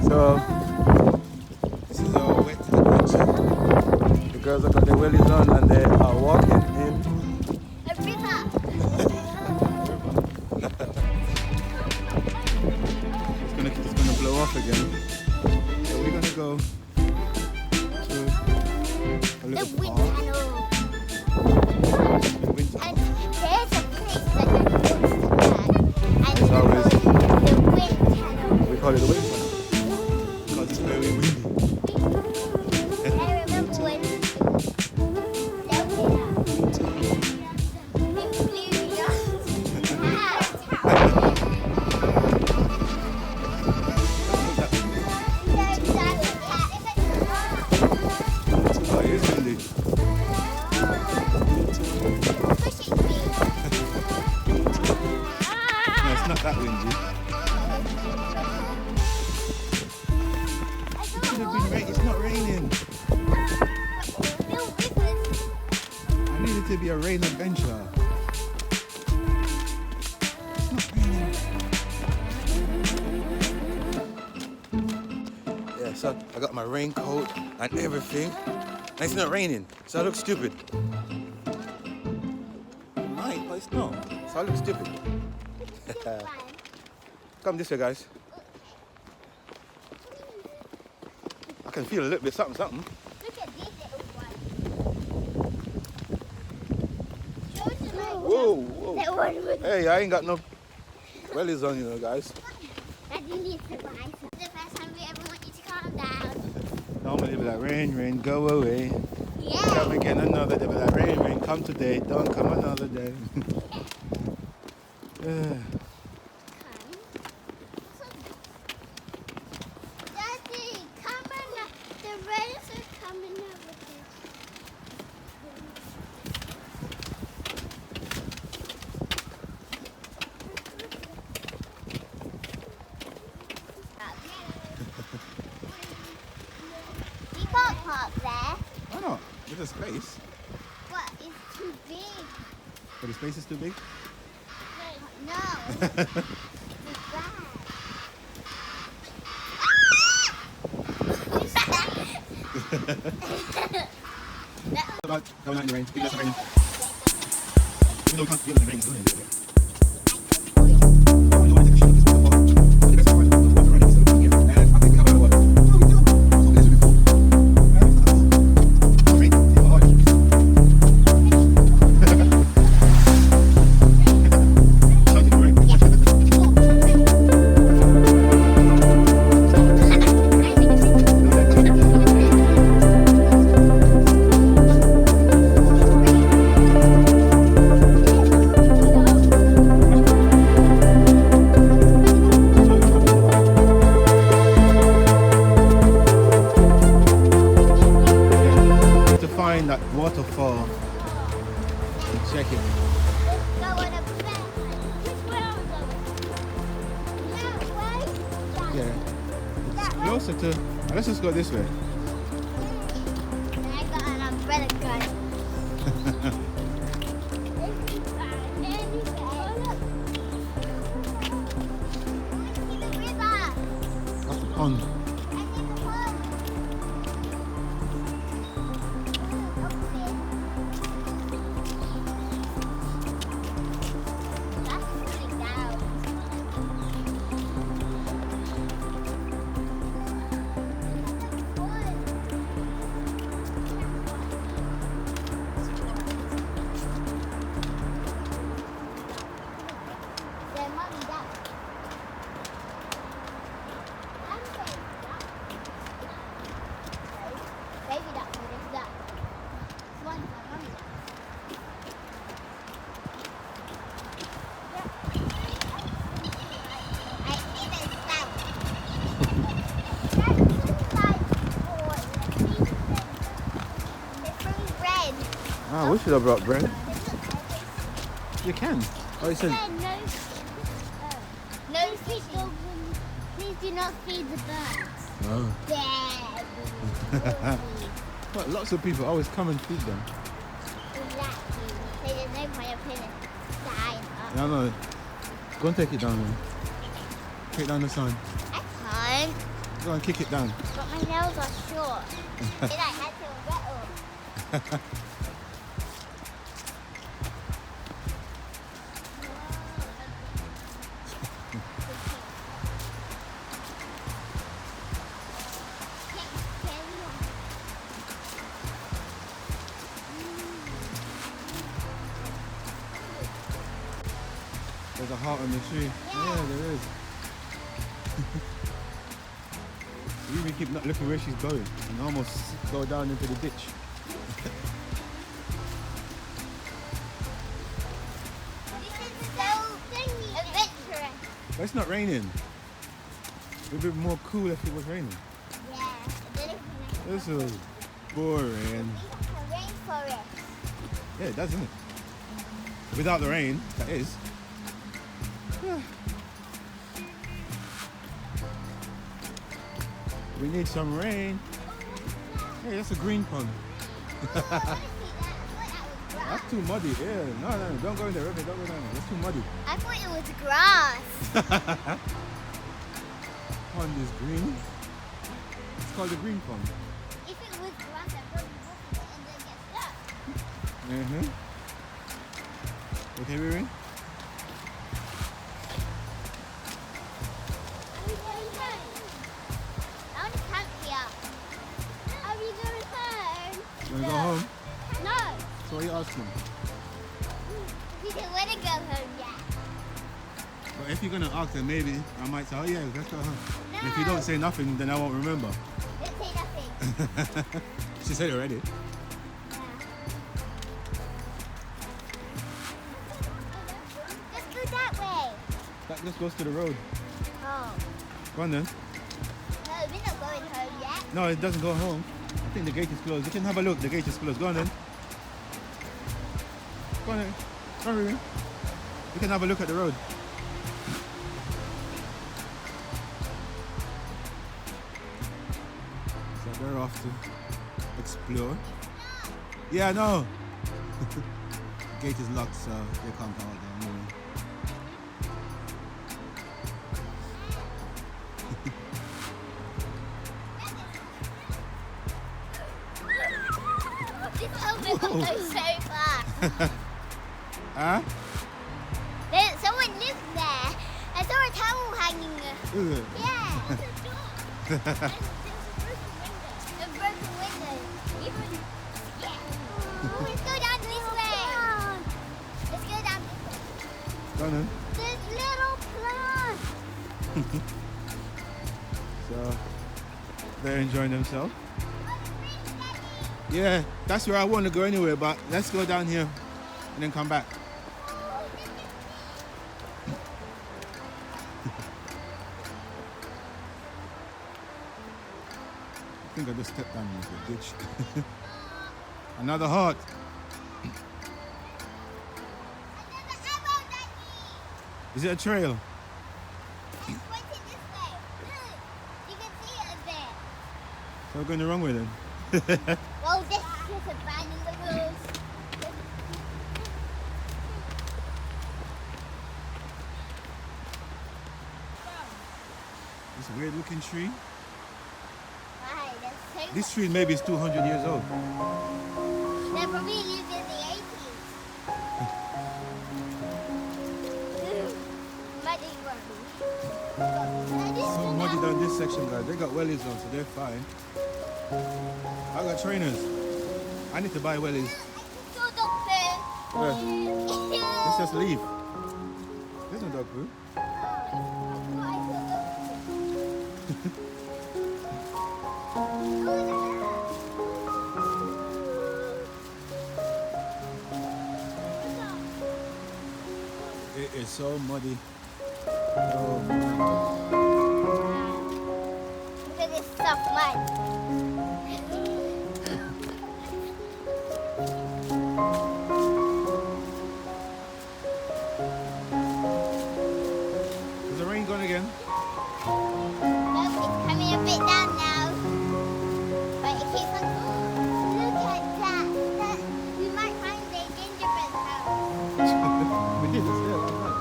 So this is our wet adventure. The girls have got their wellies on and they are walking in A river. it's gonna blow off again. So we're gonna go to a The little wind park. tunnel. The wind tunnel. And there's a place that I looked at. And It's always- the wind tunnel. We call it the wind tunnel because it's very windy. I remember when they Oh, it is windy. No, it's not that windy. It's not raining. I need it to be a rain adventure. It's not raining. Yeah, so I got my raincoat and everything. And it's not raining, so I look stupid. It might, but it's not. So I look stupid. Come this way, guys. I can feel a little bit something. Look at this little one. Whoa. That one was Hey, I ain't got no wellies on, you know, guys. that you need to buy some. The first time we ever want you to calm down. Normally they be like, rain, go away. Yeah. Come again another day. Be like, rain, come today, don't come another day. Daddy, come on. The rains are coming over here. You can't park there. Why not? There's a space. What? It's too big. But the space is too big. No. It's bad. About going out in the rain. It doesn't rain. Even though we can't feel the rain, it's going to rain. That waterfall and check it. Go on a bed. Which way are we going? That way? Yeah, it's closer to. Let's just go this way. And I got an umbrella gun. That's the pond. Ah, we should have brought bread. You can. Oh, it says. No fishing. Please do not feed the birds. Oh. Dead. But lots of people always come and feed them. Exactly. There's no point of putting a sign up. No. Go and take it down then. Take down the sign. I can't. Go and kick it down. But my nails are short. And I had to rattle. There's a heart on the tree. Yeah, there is. You even keep not looking where she's going and almost go down into the ditch. This is so adventurous. But it's not raining. It would be more cool if it was raining. Yeah. This is boring. It's a rainforest. Yeah, it does, isn't it? Without the rain, that is. Yeah. We need some rain. Hey, that's a green pond. That's too muddy. Yeah, no, don't go in there. Okay, don't go down there. That's too muddy. I thought it was grass. Pond is green. It's called the green pond. If it was grass, I'd probably walk in it and then get stuck. Okay, Riaan? Are we going home? I want to camp here. Are we going home? You want to go home? No. So what are you asking? We don't want to go home yet. But if you're going to ask, then maybe I might say, oh yeah, let's go home. No. And if you don't say nothing, then I won't remember. Don't say nothing. She said it already. Yeah. Let's go that way. That just goes to the road. Oh. Go on then. No, we're not going home yet. No, it doesn't go home. I think the gate is closed. You can have a look. The gate is closed. Go on then. Go on then. Go on, Riaan. You can have a look at the road. So they're off to explore. Yeah, no. Gate is locked, so they can't go out there anyway. This elevator goes so far. Huh? Someone lives there. I saw a towel hanging. Is it? Yeah. There's a broken window. Even, yeah. Let's go down this way. Let's go down this way. Go on then. There's little plants. So they're enjoying themselves. Yeah, that's where I want to go anyway, but let's go down here and then come back. I think I just stepped down into the ditch. Another heart. Is it a trail? It's pointing this way. Look, you can see it there. So we're going the wrong way then. Well, this is just abandon the rules. It's a weird looking tree. Right, that's so This tree maybe is 200 years old. They probably lived in the 80s. Muddy one. So muddy down this section, guys. They got wellies on, so they're fine. I got trainers. I need to buy wellies. Let's just leave. There's no dog food. It is so muddy. Oh my. Look at this soft mud. Is the rain gone again? No, it's coming a bit down now. But it keeps on. Look at that. We might find a gingerbread house. We did this here last night.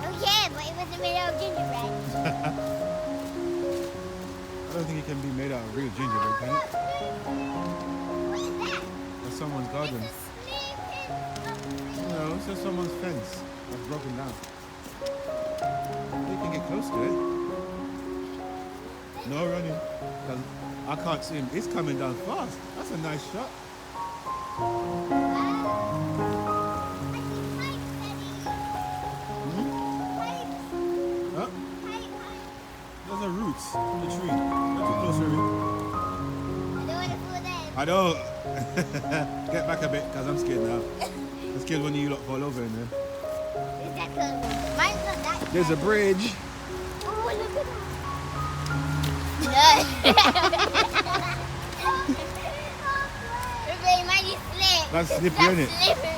Oh yeah, but it was the middle of gingerbread. I don't think it can be made out of real gingerbread, can it? What is that? That's someone's garden. It's a sleeping. No, it's just someone's fence that's broken down. You can get close to it. No running. 'Cause I can't see him. It's coming down fast. That's a nice shot. Huh? There's the roots from the tree. Not too close, Raiya. I don't. Get back a bit, because I'm scared now. I'm scared when you lot fall over in there. Mine's not that. There's a bridge. Oh, look at that. No. Mine is slip. That's slippery, isn't it? Slippery.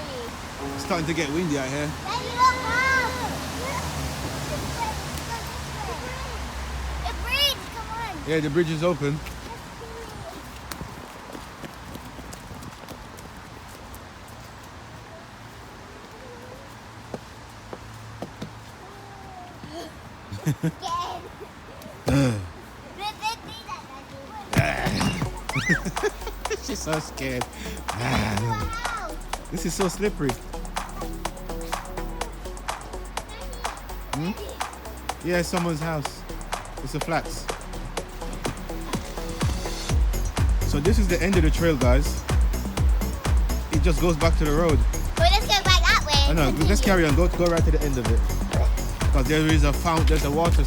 It's starting to get windy out here. Daddy, look, Mom. The bridge, come on. Yeah, the bridge is open. She's so scared. This is so slippery. Yeah, it's someone's house. It's a flats. So this is the end of the trail, guys. It just goes back to the road. Well, let's go back that way. I know. Let's carry on. Go right to the end of it. Because there is a fountain. There's a water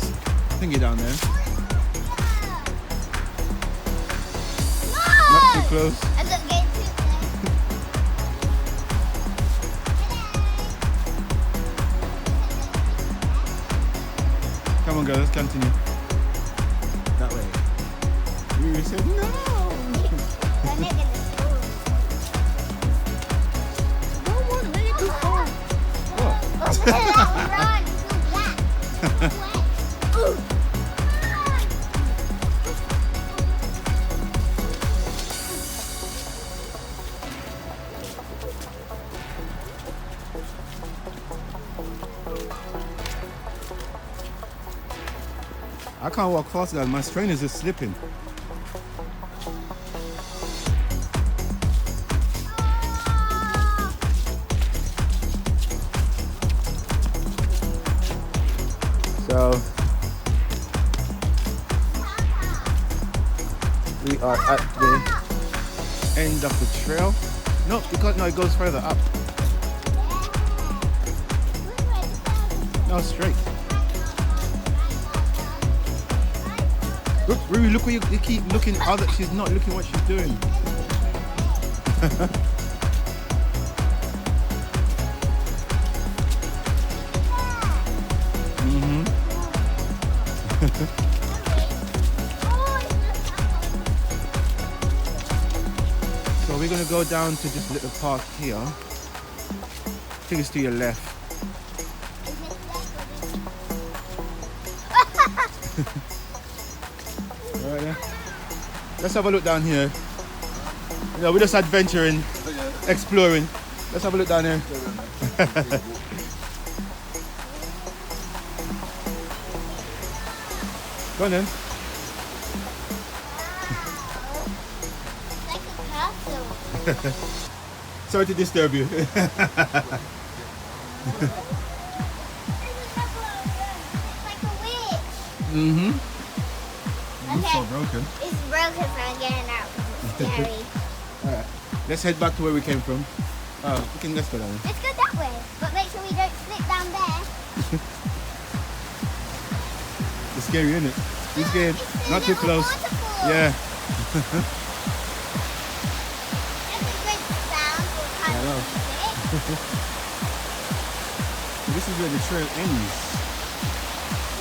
thingy down there. Not too close. I'm not getting too close. Come on, girl. Let's continue. That way. We said no. I'm not gonna fall. Don't want to make it too far. What? Run, too black. Ooh. I can't walk faster, guys. My trainers are slipping. So we are at the end of the trail. No, because no, it goes further up. No, straight. Look, Raiya, look where you keep looking. Other, she's not looking what she's doing. So we're gonna go down to this little park here. I think it's to your left. Right there. Let's have a look down here. You know, we're just adventuring, exploring. Let's have a look down here. Go on then. Like a castle. Sorry to disturb you. It's like a witch. Mm-hmm. It's so Okay. broken. It's broken, so I'm getting out. It's scary. Alright. Let's head back to where we came from. Let's go down there. Let's go that way, but make sure we don't slip down there. It's scary, isn't it? It's scared. It's a Not too little close. waterfall. Yeah. That's a good sound for I know. music. This is where the trail ends.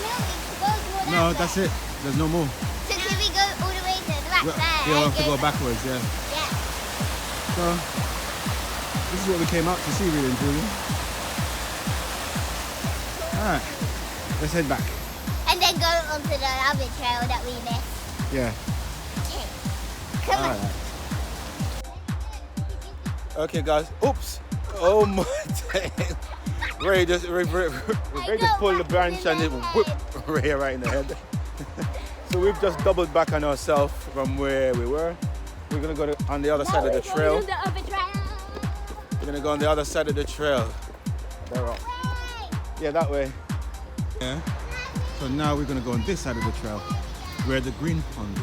No, it goes more No, that that's way. it. There's no more. So should we go all the way to the back Well, there? yeah, we'll have to go backwards, yeah. Yeah. So, this is what we came out to see, really and truly. Alright, let's head back. And then go onto the other trail that we missed. Yeah. Okay. Come on. Alright. Okay, guys. Oops. Oh my day. Ray just pulled the branch and it whipped Raiya right in the head. So we've just doubled back on ourselves from where we were. We're gonna go on the other side of the trail. We're gonna go on the other side of the trail. Yeah, that way. Yeah. So now we're gonna go on this side of the trail, where the green pond is.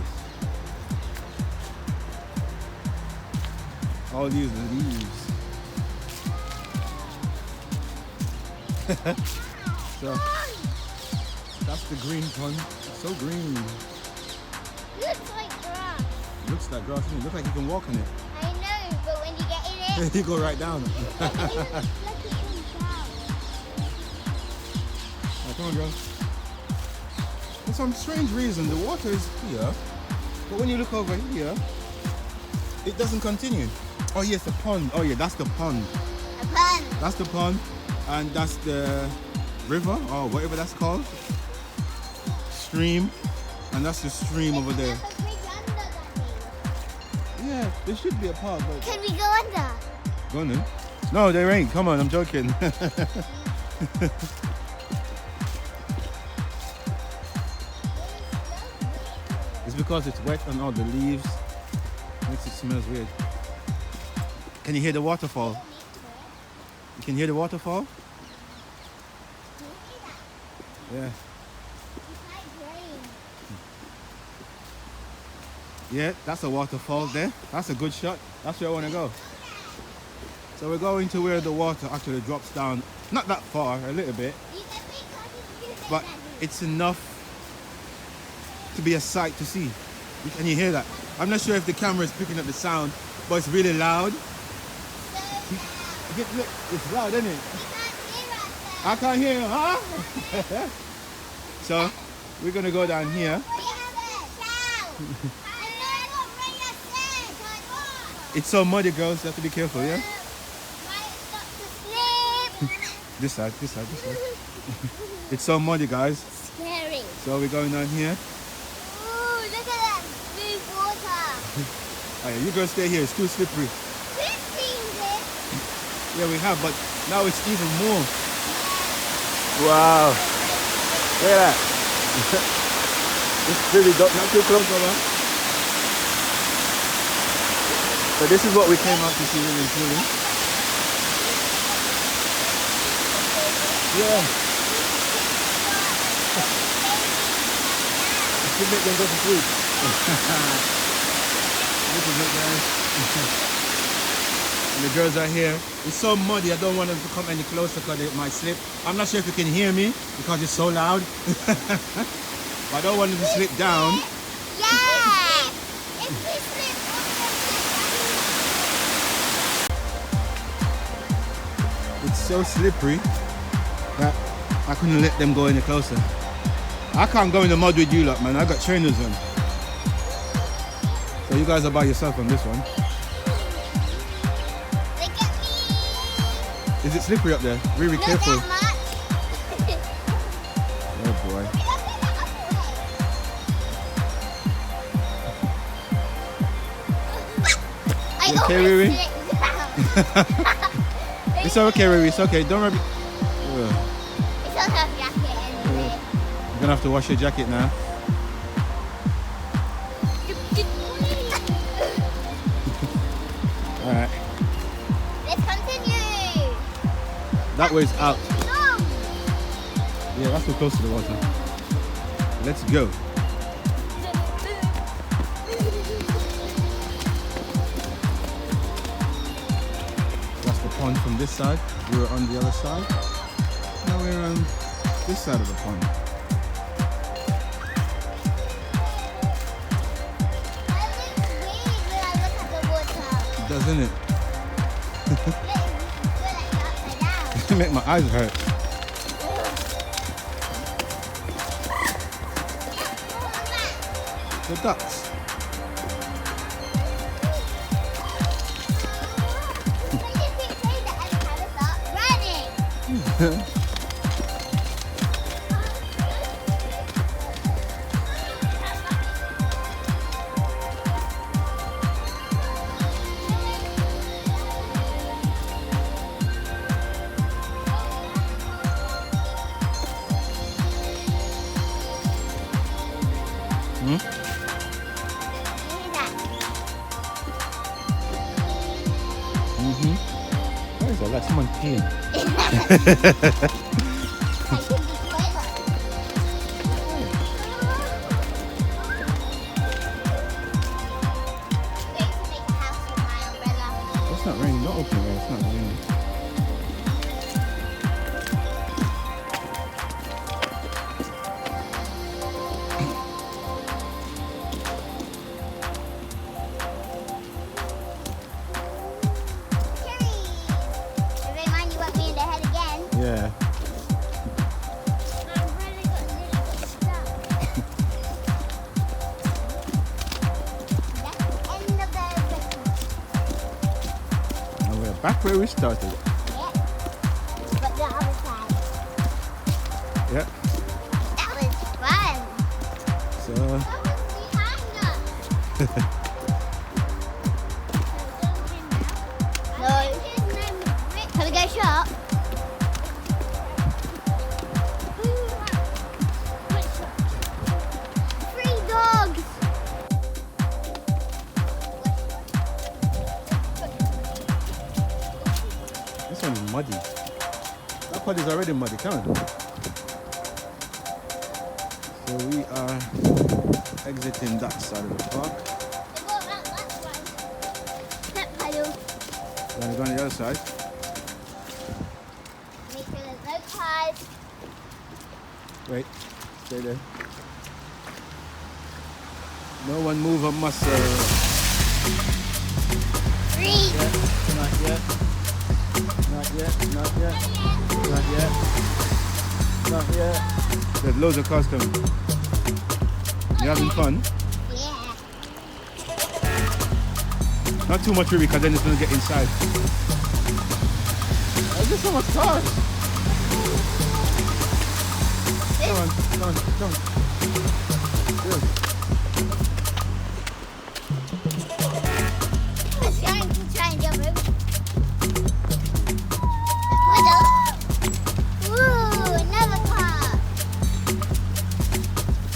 All these leaves. So that's the green pond. It's so green. Looks like grass. Looks like grass. It looks like you can walk on it. I know, but when you get in it, You go right down. like it comes down. Oh, come on, girl. For some strange reason, the water is here, but when you look over here, it doesn't continue. Oh yes, the pond. Oh yeah, that's the pond. A pond. That's the pond, and that's the river, or whatever that's called. Stream, and that's the stream over there. There's a bridge under that thing. Yeah, there should be a part, but Can we go under? go on then. No, there ain't. Come on, I'm joking. It's because it's wet and all the leaves makes it smells weird. Can you hear the waterfall? You can hear the waterfall? Yeah. Yeah, that's a waterfall there. That's a good shot. That's where I want to go. So we're going to where the water actually drops down. Not that far, a little bit, but it's enough to be a sight to see. Can you hear that? I'm not sure if the camera is picking up the sound, but it's really loud. Look, it's loud, isn't it? I can't hear you, huh? So we're gonna go down here. It's so muddy, girls. You have to be careful, yeah? This side, this side, this side. It's so muddy, guys. Scary. So we're going down here. Ooh, look at that smooth water. Oh, yeah, you girls stay here. It's too slippery. We've seen this. Yeah, we have, but now it's even more. Wow. Look at that. It's really not too close, brother. So this is what we came out to see in the pool. Yeah. You make them go to sleep. This is it, guys. And the girls are here. It's so muddy, I don't want them to come any closer because they might slip. I'm not sure if you can hear me because it's so loud. But I don't want them to slip down. Yeah. If we slip It's so slippery that I couldn't let them go any closer. I can't go in the mud with you lot, man. I got trainers on. So you guys are by yourself on this one. look at me. Is it slippery up there? Really Not careful. that much. Oh boy. I You okay, almost Riri? slipped down. It's okay, Riri. It's okay. Don't worry. It's on her jacket anyway. You're gonna have to wash your jacket now. Alright. Let's continue. That way's out. No. Yeah, that's too close to the water. Let's go. That's the pond from this side. We were on the other side. Now we're on this side of the pond. I look weird when I look at the water. Doesn't it? Look like upside down. Make my eyes hurt. The ducks. What is that? Like someone peeing. It's not raining. Don't open it. It's not raining. Yeah. And we're back where we started. But the other side. Yeah. That was fun. So Someone's behind us. No. Can we go shop? 3 dogs. this one is muddy. That part is already muddy. Come on. So we are exiting that side of the park. Step paddle. Then we're going to the other side. Make sure there's no cars. Wait, stay there. No one move a muscle. Freeze. Not yet. Not yet. Not yet. Not yet. Not yet. There's loads of cars coming. You having fun? Yeah. Not too much, really, because then it's going to get inside. There's just so much cars. Come on, come on, come on. Good. It's going to try and jump over. Puddle. Ooh, another car.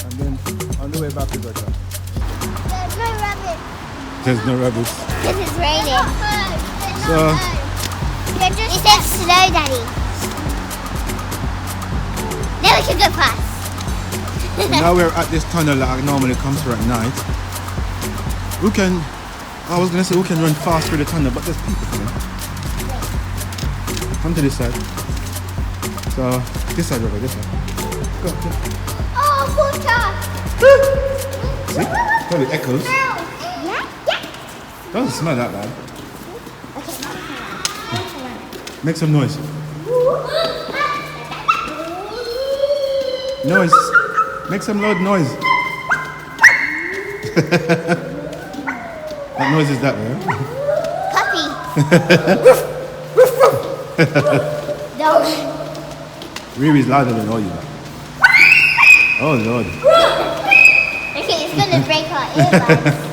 And then on the way back we go down. There's no rabbit. There's no rabbits. Because it's raining. So It says slow, Daddy. Now we can go fast. now we're at this tunnel that I normally come through at night. I was gonna say we can run fast through the tunnel, but there's people coming. Come to this side. So this side, Ravaè, this side. Go, go. Oh, water. See? Probably echoes. Yeah, yeah. Doesn't smell that bad. Make some noise. Noise. Make some loud noise. What noise is that, man? Puppy. Dog. Riri's louder than all you. Oh Lord. Okay, it's gonna break our earbuds.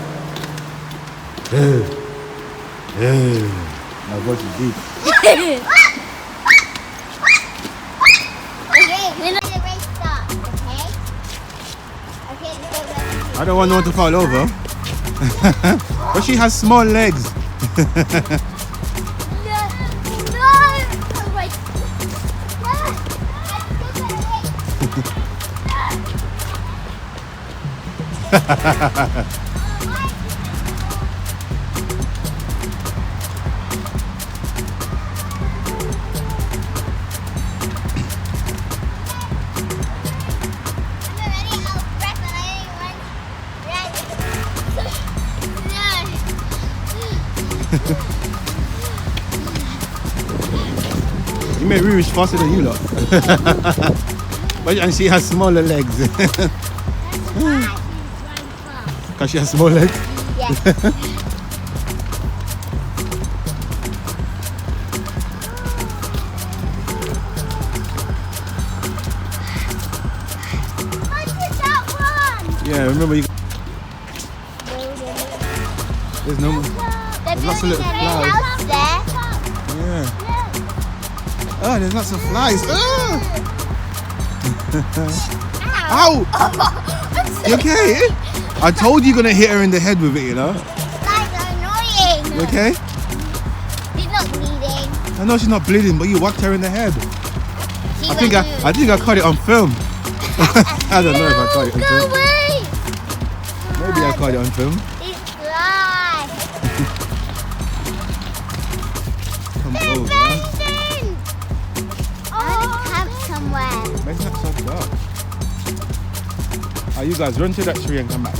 My voice is deep. Okay, we're not gonna race start, okay? Okay, let's go back. I don't want no one to fall over. But she has small legs. No! Oh my... No! You may Riri's faster than you lot. But and she has smaller legs. Because she has small legs. Yeah. Yeah, remember you. There's no more. There's lots of little flowers. house there. Yeah. Oh, there's lots of flies. Oh! Ow! You okay? I told you gonna hit her in the head with it, you know? That's annoying. You okay? She's not bleeding. I know she's not bleeding, but you whacked her in the head. She I think I caught it on film. I don't know if I caught it on Go film. away. Maybe I caught it on film. It's dry. Come They're over. bending. I want to camp somewhere. It's not so dark. You guys run to that tree and come back.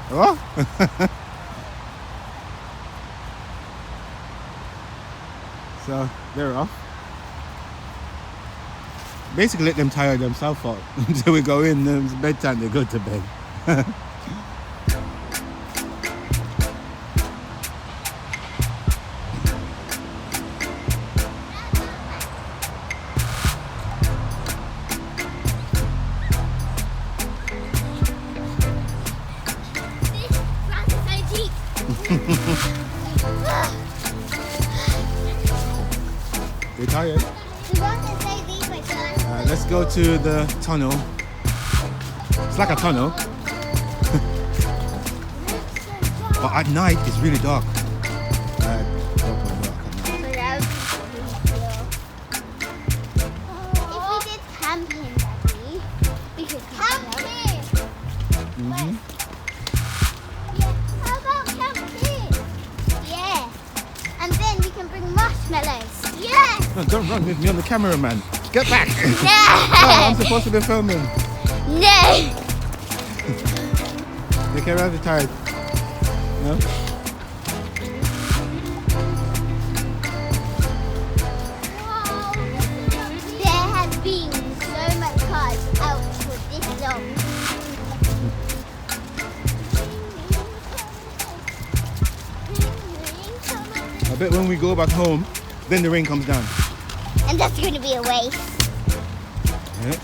What? So they're off. Basically let them tire themselves out until we go in. It's bedtime, they go to bed. This grass is so deep. You're tired? The grass is so deep, my son. Let's go to the tunnel. It's like a tunnel, but at night it's really dark. If we did camping, Daddy, we could camp here. Mhm. Yeah. How about camp here? Yeah. And then we can bring marshmallows. Yes. No, don't run with me on the camera, man. Get back. No. I'm supposed to be filming. No. The camera's tired. No? There has been so much cars out for this long. I bet when we go back home, then the rain comes down. And that's going to be a waste. Yeah,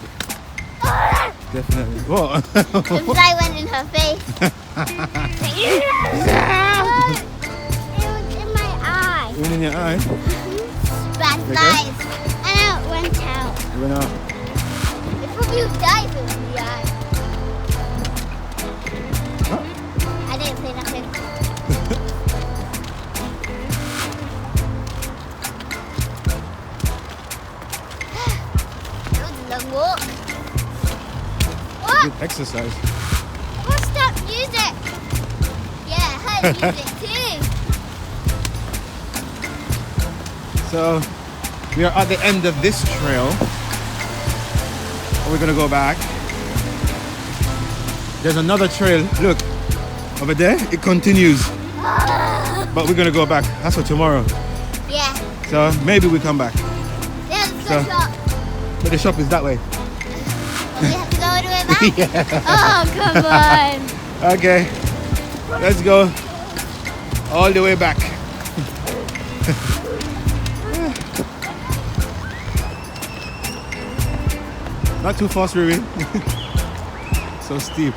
definitely. What? The fly went in her face. It was in my eye. Even in your eye? Bad Okay. flies. And it went out. It went out. It probably would die if it was in the eye. Huh? I didn't say nothing. It was a long walk. What? Good exercise. What's that music? Yeah, I heard music too. So, we are at the end of this trail. We're gonna go back. There's another trail. Look, over there, it continues. But we're gonna go back. That's for tomorrow. Yeah. So maybe we come back. There's the So- shop. But the shop is that way. We have to go all the way back? Yeah. Oh, come on. Okay, let's go all the way back. Not too fast, Raiya. So steep.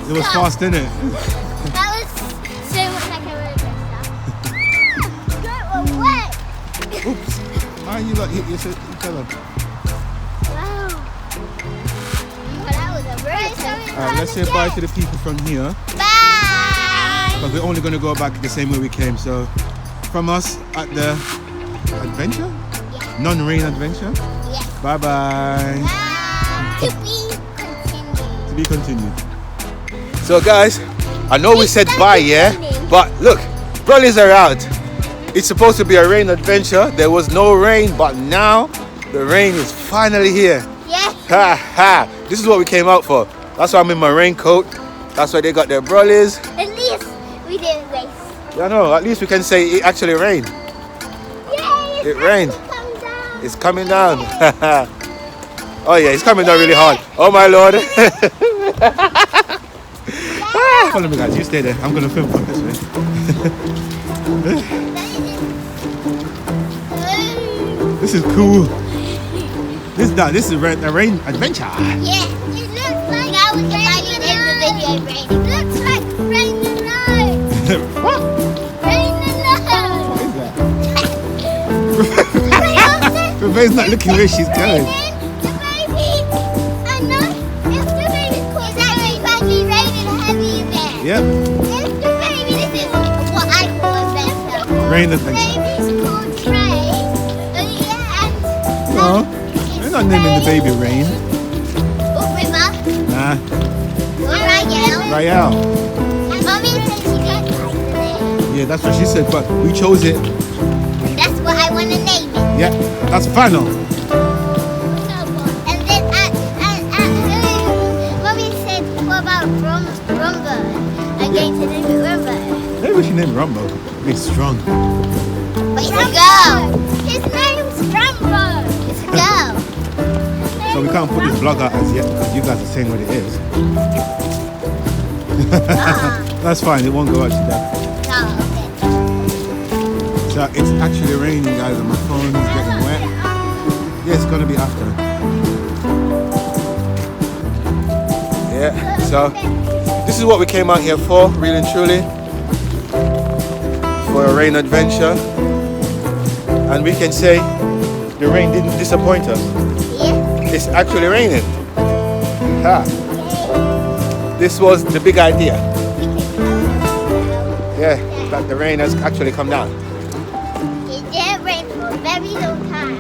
It was fast, didn't it? That was so much like a roller coaster. Go away! Oops. Ah, you like hit each other. Wow. Well, that was a roller coaster. Alright, let's say bye to the people from here. Bye! But we're only going to go back the same way we came. So, from us at the adventure? Yeah. Non-rain adventure. Yes. Bye-bye. Bye! To be continued. To be continued. So guys, I know we said bye, yeah? But look, brollies are out. It's supposed to be a rain adventure. There was no rain, but now the rain is finally here. Yes. Ha ha! This is what we came out for. That's why I'm in my raincoat. That's why they got their brollies. At least we didn't waste. Yeah, no, at least we can say it actually rained. Yay! It rained. Come down. It's coming down. Oh yeah, it's coming down really hard. Oh my lord. Follow me guys, you stay there. I'm gonna film from this way. This is cool. This is a rain adventure. Yeah, it looks like I was raining in the video rain. It looks like rain alone. What? Rain alone. What is that? Rebecca's not looking where she's going. The baby. I know. If the baby's called it's actually raining heavy again. Yep. If the baby, this is what I call adventure. Rain The adventure. baby's called Trey. And No, they're not naming the baby Rain. or River. Nah, Or Raiya. Raiya. And Mommy said she didn't like the name. Yeah, that's what she said, but we chose it. That's what I want to name it. Yeah, that's final. And then Mommy said, what about Rumbo? I'm going to name it Rumbo. Maybe we should name it Rumbo. It's strong. But it's a girl. His name's Rumbo. It's a girl. So we can't put this vlog out as yet because you guys are saying what it is. That's fine, it won't go out to that. So it's actually raining, guys, and my phone is getting wet. Yeah, it's gonna be after. Yeah, so this is what we came out here for, really and truly. For a rain adventure. And we can say the rain didn't disappoint us. Yeah. It's actually raining. Ha. This was the big idea. Yeah, that the rain has actually come down. It didn't rain for a very long time.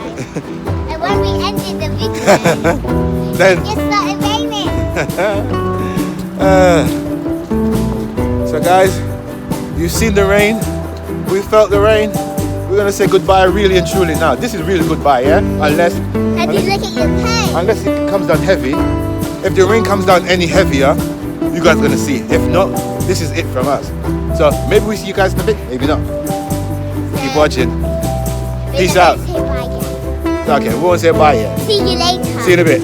And when we ended the video, Then it started raining. so guys, you've seen the rain. We felt the rain. We're gonna say goodbye really and truly now. This is really goodbye, yeah? Unless And you look at your pen. unless it comes down heavy. If the rain comes down any heavier, you guys are gonna see it. If not, this is it from us. So maybe we see you guys in a bit, maybe not. Keep watching. Peace out. Say bye yet. Okay, we won't say bye yet. See you later. See you in a bit.